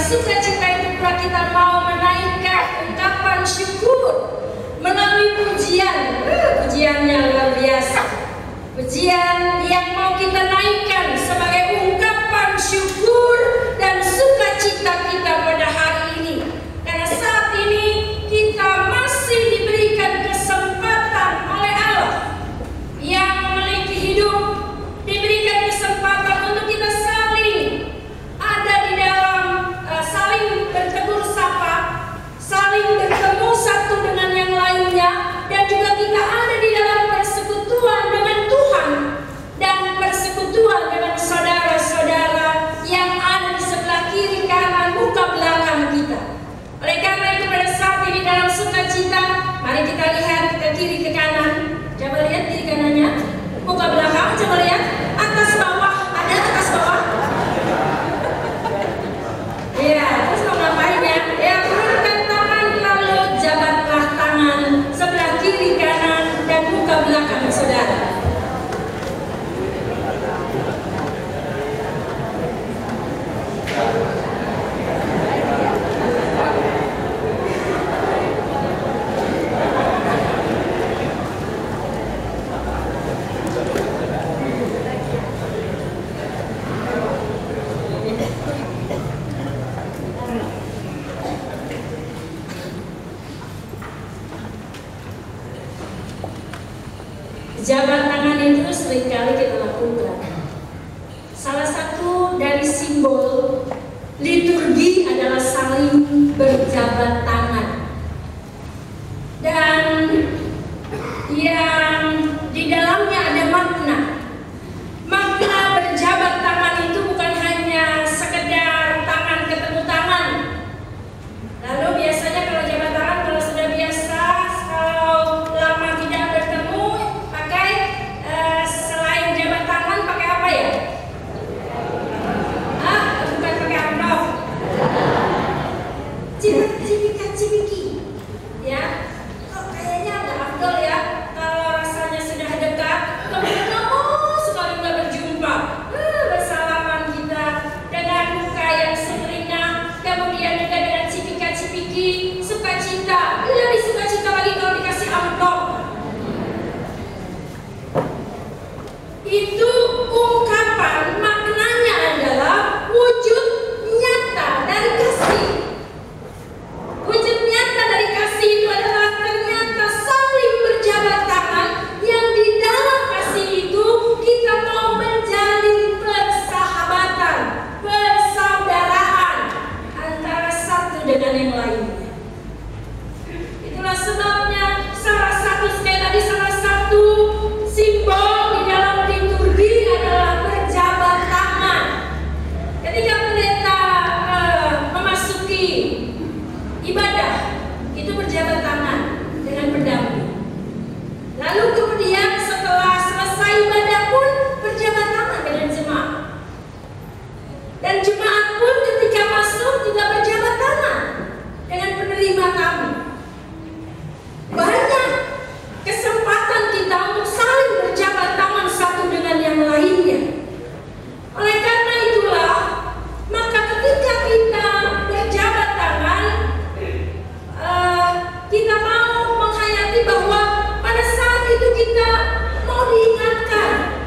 sukacita itu pula kita mau menaikkan ungkapan syukur melalui pujian. Pujiannya luar biasa. Pujian yang mau kita naikkan sebagai ungkapan syukur dan sukacita kita pada hari ini. Karena saat ini kita masih diberikan kesempatan oleh Allah yang memiliki hidup, diberikan kesempatan untuk kita saling ada di dalam saling bertegur sapa, saling bertemu satu dengan yang lainnya, dan juga kita ada di dalam persekutuan dengan Tuhan dan persekutuan dengan saudara-saudara yang ada di sebelah kiri, kanan, muka belakang kita. Oleh karena itu pada saat ini dalam sukacita, mari kita lihat ke kiri ke kanan. Coba lihat kiri kanannya, muka belakang, coba lihat atas bawah, ada atas bawah. Ya, terus mau ngapain ya? Ya, ulurkan tangan lalu jabatlah tangan sebelah kiri kanan dan muka belakang saudara. Jabat tangan itu seringkali kita lakukan. Salah satu dari simbol liturgi adalah saling berjabat tangan. Dan yang di dalamnya ada makna. Makna berjabat tangan itu bukan hanya sekedar tangan ketemu tangan. Lalu biasanya kalau jabat tangan, kalau sudah biasa, kalau lama tidak bertemu, selain jabat tangan pakai apa ya? Bukan pakai amplop. Cipika-cipiki. Ya. Kok kayaknya agak afdol ya kalau rasanya sudah dekat, kemudian sekali nggak berjumpa. Bersalaman kita dengan muka yang sumringah, kemudian juga dengan cipika-cipiki, sukacita. Lebih sukacita lagi kalau dikasih amplop. Itu ungkapan maknanya adalah wujud nyata dari kasih. Wujud nyata dari kasih itu adalah ternyata saling berjabat tangan yang di dalam kasih itu kita mau menjalin persahabatan, persaudaraan antara satu dengan yang lainnya. Itulah sebabnya salah satu simbol di dalam liturgi adalah berjabat tangan. Ketika pendeta memasuki ibadah, itu berjabat tangan dengan pendamping. Lalu kemudian setelah selesai ibadah pun berjabat tangan dengan jemaat. Dan jemaat pun ketika masuk juga berjabat tangan dengan penerima tamu. Banyak kesempatan kita untuk saling berjabat tangan satu dengan yang lainnya. Oleh karena itulah, maka ketika kita berjabat tangan, kita mau menghayati bahwa pada saat itu kita mau diingatkan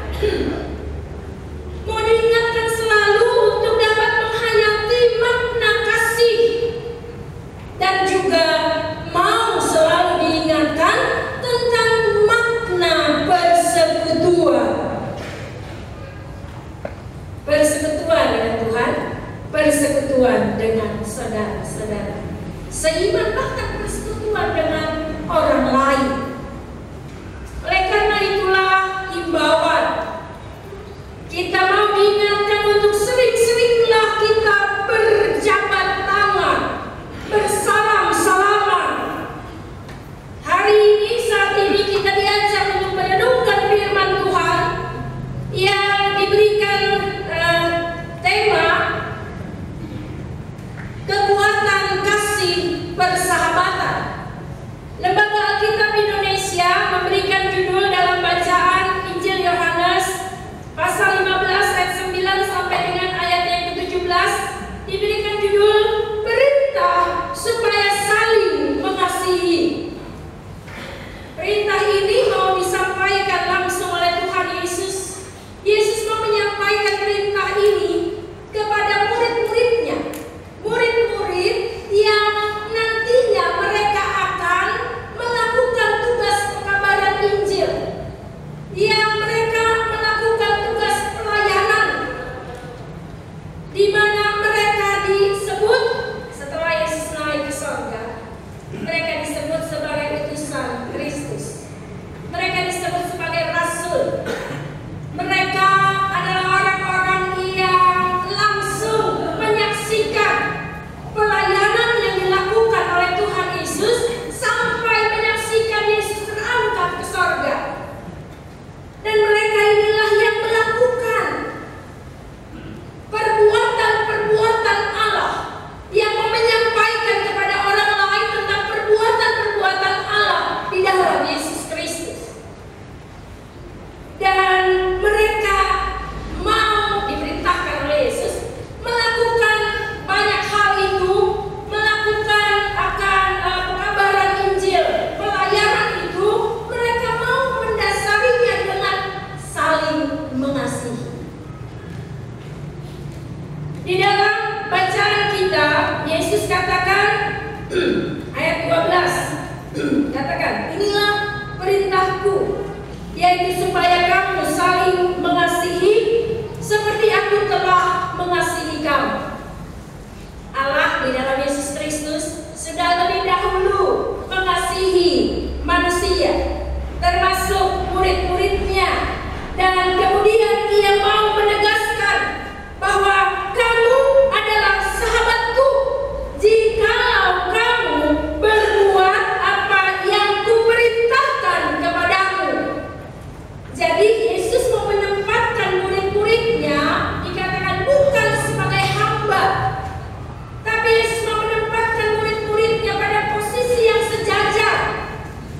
selalu untuk dapat menghayati makna kasih, dan juga mau selalu diingatkan tentang makna persekutuan. Persekutuan dengan Tuhan, persekutuan dengan saudara-saudara. Seiman, bahkan persekutuan dengan orang lain. Oleh karena itulah himbauan. Kita mau diingatkan untuk sering-seringlah kita berjabat tangan, bersalam-salaman. Hari ini, saat ini kita diajak untuk merenungkan firman Tuhan yang diberikan tema kekuatan kasih persahabatan. Lembaga Alkitab Indonesia Yesus katakan ayat 12 katakan, inilah perintahku, yaitu supaya kamu saling mengasihi seperti aku telah mengasihi kamu. Allah di dalam Yesus Kristus sudah lebih dahulu mengasihi manusia, termasuk murid-muridnya, dan kemudian Ia mau menegaskan bahwa kamu adalah sahabatku jikalau kamu berbuat apa yang kuperintahkan kepadamu. Jadi Yesus mau menempatkan murid-muridnya dikatakan bukan sebagai hamba, tapi Yesus mau menempatkan murid-muridnya pada posisi yang sejajar,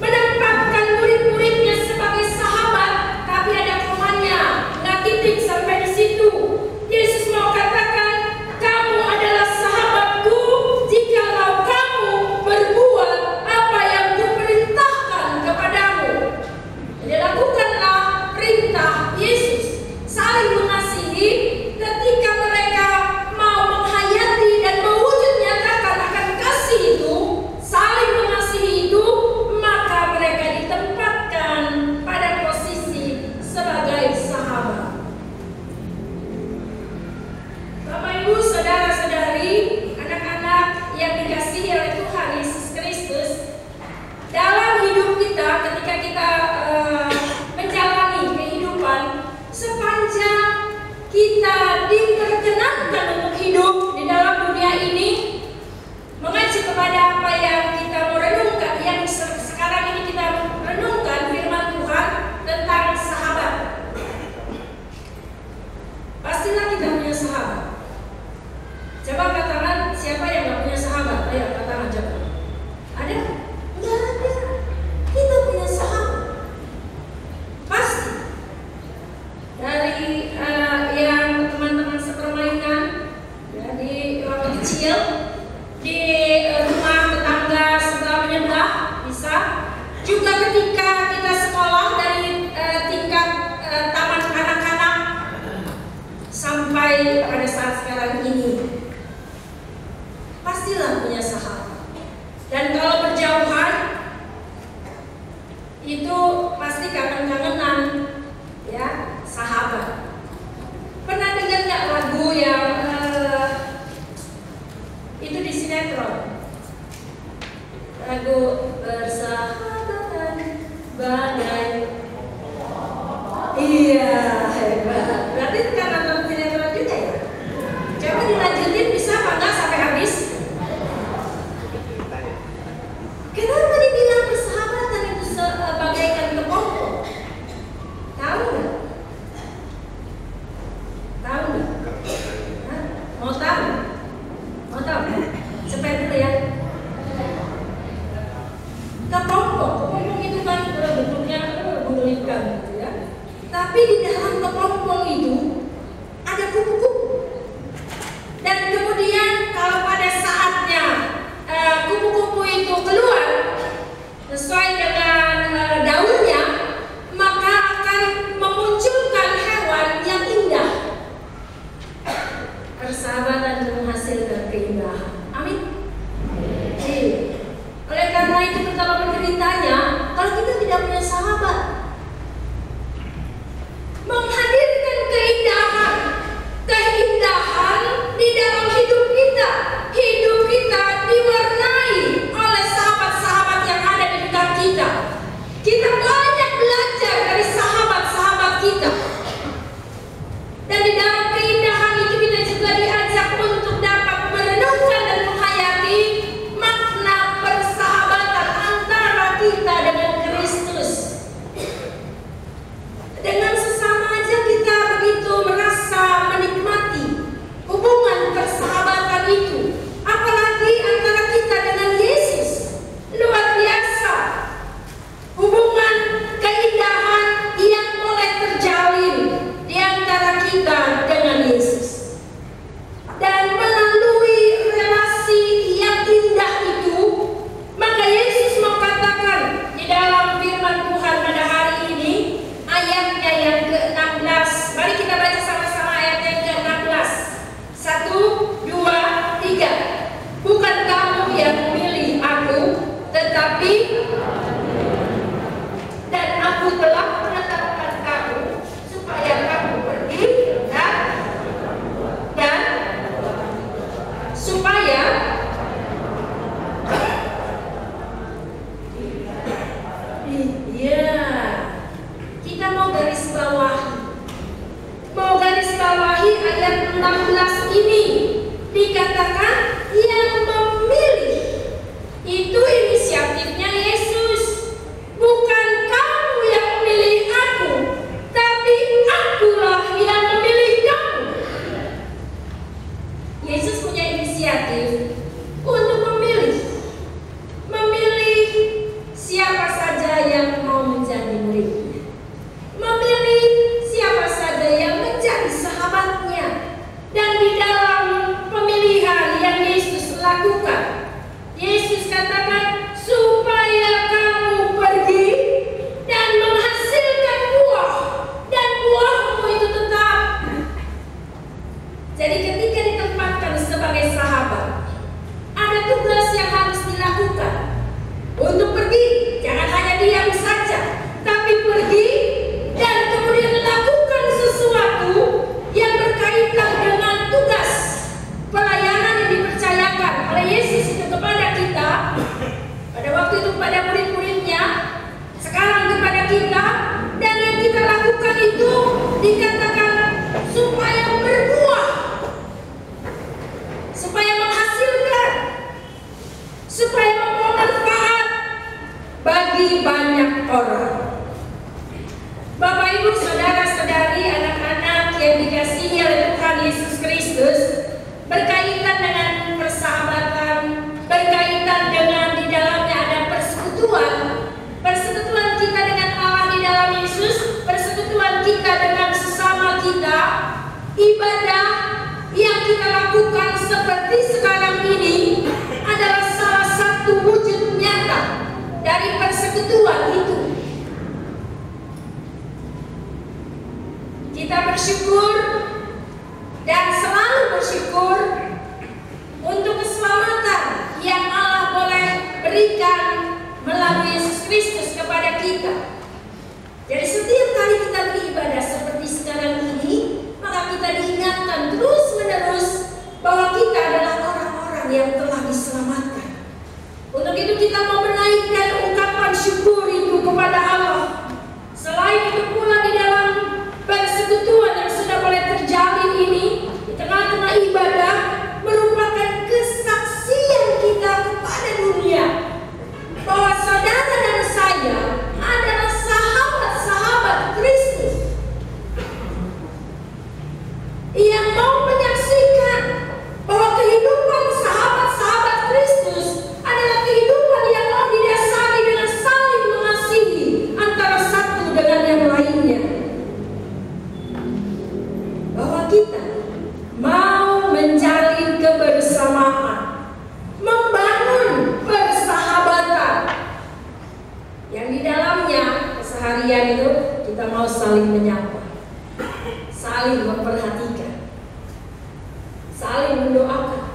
menempatkan murid-muridnya sebagai sahabat. Tapi ada komannya, nggak titik sampai di situ. Yesus mau katakan, kamu adalah sahabatku jikalau kamu berbuat apa yang kuperintahkan kepadamu. Jadi lakukanlah perintah Yesus, saling mengasihi. Ketika mereka mau menghayati dan mewujud nyatakan akan kasih itu, saling mengasihi itu, maka mereka ditempatkan pada posisi sebagai sahabat. Bapak Ibu, saudara-saudari, anak-anak yang dikasihi oleh Tuhan Yesus Kristus, dalam hidup kita ketika kita menjalani kehidupan, sepanjang kita diperkenankan untuk hidup di dalam dunia ini, mengacu kepada apa yang kita mau renungkan, yang sekarang ini kita renungkan firman Tuhan tentang sahabat. Pastilah kita punya sahabat. Coba angkat tangan siapa yang gak punya sahabat? Ayo angkat tangan coba. Ada? Enggak ada. Kita punya sahabat. Pasti. Dari yang teman-teman sepermainan, ya, di waktu kecil, di rumah tetangga sebelah menyebelah, bisa. Juga ketika kita sekolah dari tingkat taman kanak-kanak sampai pada saat sekarang ini, pastilah punya sahabat. Dan kalau berjauhan, itu pasti kangen-kangenan, ya, sahabat. Pernah dengar nggak lagu yang itu di sinetron? Lagu bersahabatan badai. Iya, hebat. Berarti kan nonton sinetron juga ya? Coba dilanjutin, bisa apa enggak sampai habis? Kenapa dibilang persahabatan itu bagaikan kepompong? Tahu nggak? Tahu nggak? Mau tahu? Mau tahu? Supaya dulu ya. Kepompong itu kan bentuknya mengerikan, gitu ya. Tapi di dalam inisiatif untuk memilih siapa saja yang mau menjadi muridnya, memilih siapa saja yang menjadi sahabatnya. Dan di dalam pemilihan yang Yesus lakukan, Yesus katakan supaya kamu pergi dan menghasilkan buah, dan buahmu itu tetap. Jadi ketika ditempatkan sebagai sahabat, ada tugas yang harus dilakukan untuk pergi. Jangan hanya diam saja, tapi pergi dan kemudian lakukan sesuatu yang berkaitan dengan tugas pelayanan yang dipercayakan oleh Yesus itu kepada kita. Pada waktu itu kepada murid-muridnya, sekarang kepada kita. Dan yang kita lakukan itu dikatakan supaya berbuah, supaya menghasilkan, supaya membawa manfaat bagi banyak orang. Bapak, Ibu, saudara-saudari, anak-anak yang dikasihi oleh Tuhan Yesus Kristus, berkaitan dengan persahabatan, berkaitan dengan di dalamnya ada persekutuan kita dengan Allah di dalam Yesus, persekutuan kita dengan sesama kita, ibadah yang kita lakukan seperti sekarang ini adalah salah satu wujud nyata dari persekutuan itu. Kita bersyukur dan selalu bersyukur untuk keselamatan yang Allah boleh berikan melalui Yesus Kristus kepada kita. Jadi setiap kali kita beribadah seperti sekarang ini, maka kita diingatkan terus-menerus bahwa kita adalah orang-orang yang telah diselamatkan. Untuk itu kita mau menaikkan ungkapan syukur itu kepada Allah. Selain itu pula di dalam persekutuan yang sudah boleh terjalin ini, di tengah-tengah ibadah, merupakan kesaksian kita kepada dunia bahwa saudara dan saya adalah sahabat-sahabat Kristus yang mau menyaksikan bahwa kehidupan sahabat-sahabat Kristus adalah kehidupan yang mau didasari dengan saling mengasihi antara satu dengan yang lainnya. Bahwa kita mau menjalin kebersamaan, membangun persahabatan yang di dalamnya keseharian itu kita mau saling menyapa, saling memperhatikan, saling mendoakan,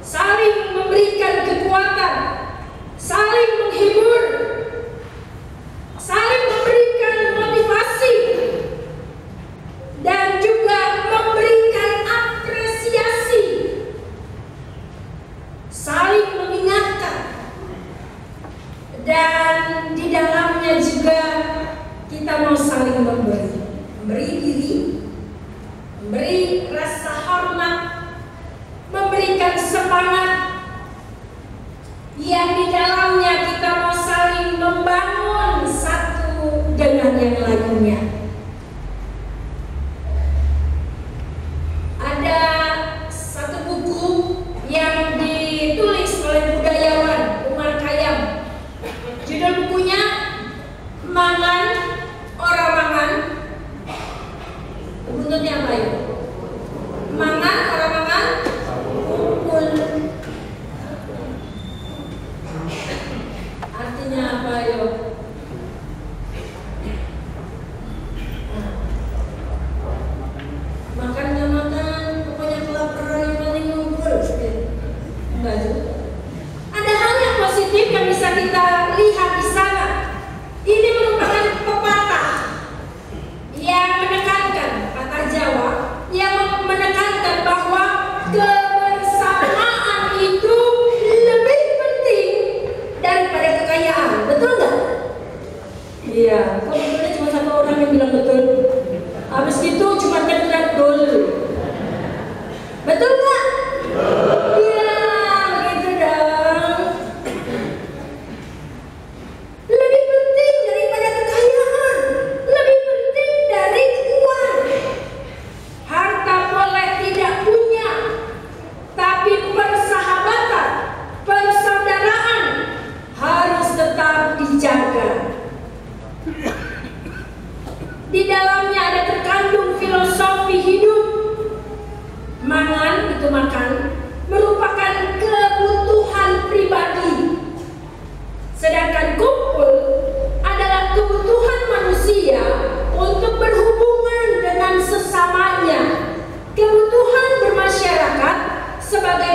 saling memberikan kekuatan, saling menghibur, saling memberikan motivasi, dan juga memberikan apresiasi, saling mengingatkan. Dan di dalamnya juga kita mau saling memberi diri, memberi rasa hormat, memberikan semangat, yang di dalamnya kita mau saling membangun satu dengan yang lainnya. Ada satu buku yang ditulis oleh budayawan Umar Khayyam. Judul bukunya Mangan Ora Mangan. Buntutnya apa ya? Mangan Ora Mangan kumpul. Artinya apa ya?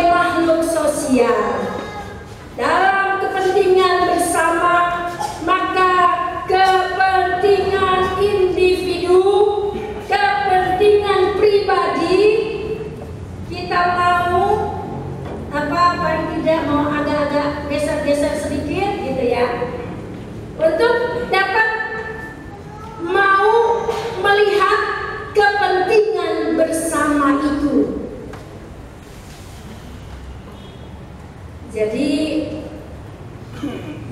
sebagai makhluk sosial dalam kepentingan bersama, maka kepentingan individu, kepentingan pribadi, kita mau paling tidak mau agak-agak geser-geser sedikit gitu ya, untuk dapat mau melihat kepentingan bersama itu. Jadi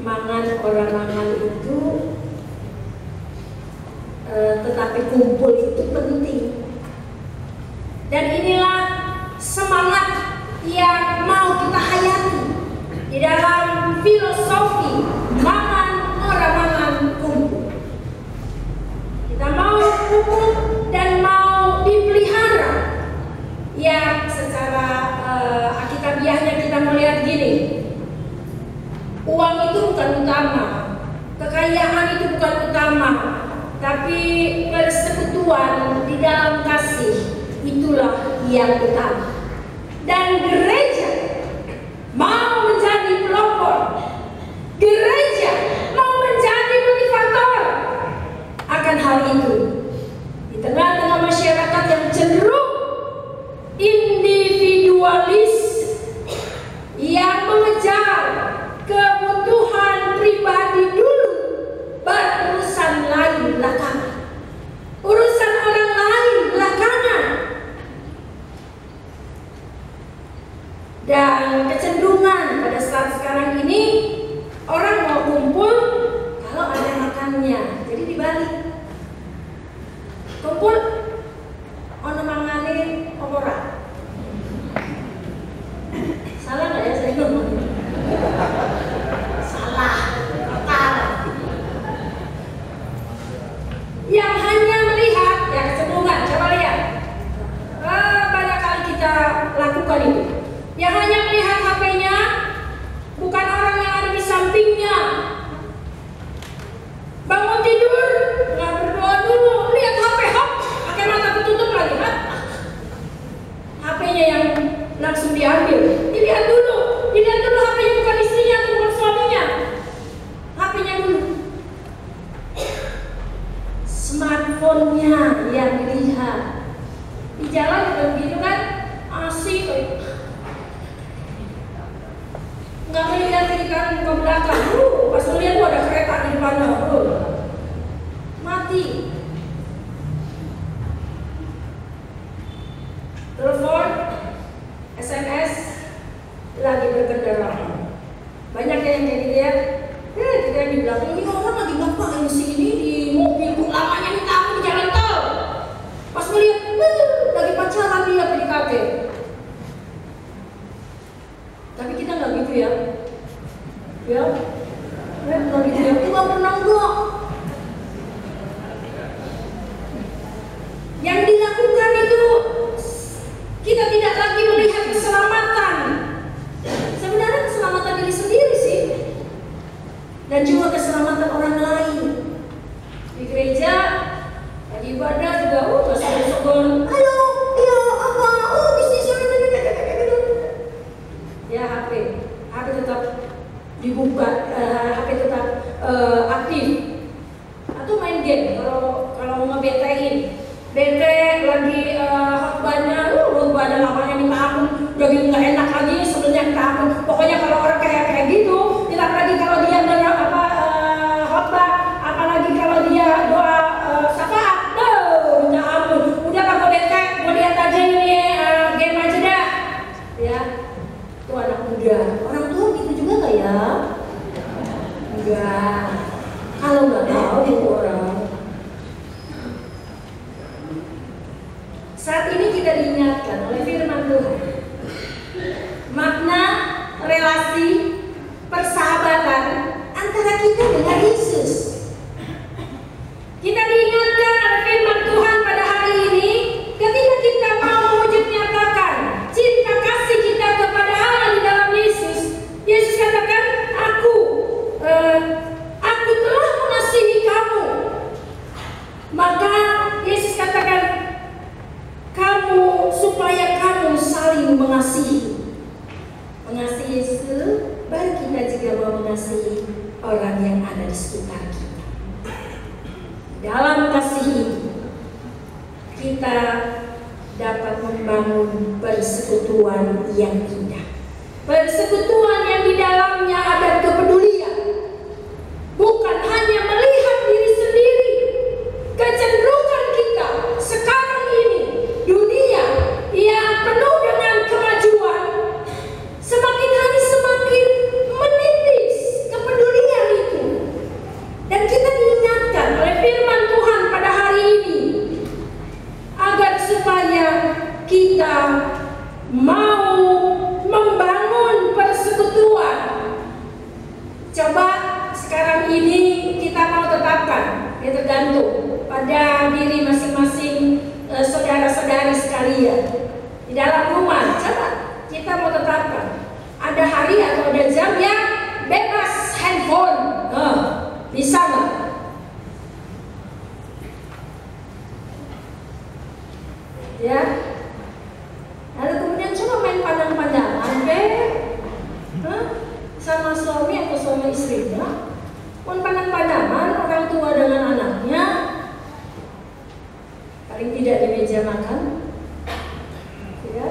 mangan orang mangan itu, tetapi kumpul itu penting. Dan inilah semangat yang mau kita hayati di dalam filosofi mangan orang mangan kumpul. Kita mau kumpul dan mau dipelihara. Ya, secara akitabiahnya kita melihat gini, uang itu bukan utama, kekayaan itu bukan utama, tapi persekutuan di dalam kasih itulah yang utama. Dan gereja mau menjadi pelopor, gereja mau menjadi motivator akan hal itu di tengah-tengah masyarakat yang cenderung individualis, yang mengejar kebutuhan pribadi dulu, baru urusan lain belakangan, urusan orang lain belakangan. Dan kecenderungan pada saat sekarang ini, orang mau kumpul kalau ada makannya. Jadi dibalik, kumpul ono mangane ora. Salah nggak ya saya ngomong? Salah, total. Yang hanya melihat, ya kecenderungan, coba lihat. Banyak kali kita lakukan itu. Yang hanya melihat HP-nya, bukan orang yang ada di sampingnya. Bangun tidur, nggak berdoa dulu, lihat HP, hop, pakai mata ketutup lagi, HP-nya yang langsung diambil. Dilihat dulu HP-nya, bukan istrinya atau bukan suaminya, HP-nya dulu. Smartphone-nya yang dilihat. Di jalan juga begitu kan, asik. Nggak melihat kiri kanan ke belakang, pas melihat ada kereta di depannya, mati. Telepon, SMS, lagi berkendara. Banyak yang kayak gitu ya. Kita yang di belakang, ini orang lagi ngapain sih ini di mobil, kok lamanya minta aku di jalan tol. Pas melihat, lagi pacaran dia PDKT. Tapi kita nggak gitu ya, nggak gitu ya, nggak pernah kok. Yang dilakukan itu, kita tidak lagi melihat keselamatan. Sebenarnya keselamatan diri sendiri sih, dan juga keselamatan orang lain. Di gereja, lagi ibadah juga, masih sogon, halo, iya apa, bisnis ya, HP tetap dibuka, HP tetap aktif, atau main game. Kalau ngebetein, bete lagi khotbahnya lamanya minta ampun, udah gitu nggak enak lagi, sebenarnya minta ampun. Pokoknya kalau orang kayak gitu, tidak lagi kalau dia khotbah, apalagi kalau dia doa syafaat, minta ampun. Udah kalau bete, mau lihat aja ini game aja dah, ya. Itu anak muda. Orang tua gitu juga nggak ya? Enggak. Kalau nggak tahu orang. Saat ini kita diingatkan oleh firman Tuhan, makna relasi persahabatan antara kita dengan Yesus. Kita diingatkan oleh firman Tuhan pada hari ini, ketika kita mau mewujud nyatakan cinta kasih kita kepada Allah di dalam Yesus. Yesus katakan, aku telah mengasihi kamu di sekitar kita. Dalam kasih ini kita dapat membangun persekutuan yang indah, persekutuan yang di dalamnya ada kepedulian, bukan hanya melihat diri sendiri. Kecenderungan kita sekarang ini, dunia yang penuh dengan kemajuan, semakin hari semakin menipis kepedulian itu. Dan kita diingatkan oleh firman Tuhan pada hari ini, agar supaya kita mau membangun persekutuan. Coba sekarang ini kita mau tetapkan, ya tergantung pada diri masing-masing saudara-saudari sekalian di dalam rumah. Coba kita mau tetapkan ada hari atau ada jam yang bebas handphone, bisa nggak? Ya, lalu kemudian coba main pandang-pandangan, sama suami atau suami istrinya, pun pandang-pandangan orang tua dengan anaknya, paling tidak di meja makan, ya.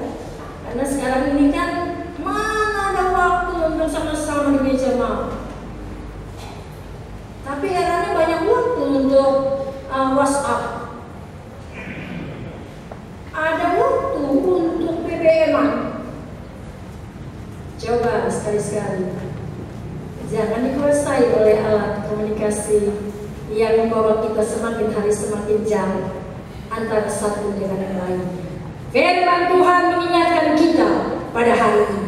Karena sekarang ini kan mana ada waktu untuk sama-sama di meja makan. Tapi herannya banyak waktu untuk WhatsApp. Ada waktu untuk BBM-an. Coba sekali-sekali jangan dikuasai oleh alat komunikasi yang membawa kita semakin hari semakin jauh antara satu dengan yang lainnya. Firman Tuhan mengingatkan kita pada hari ini,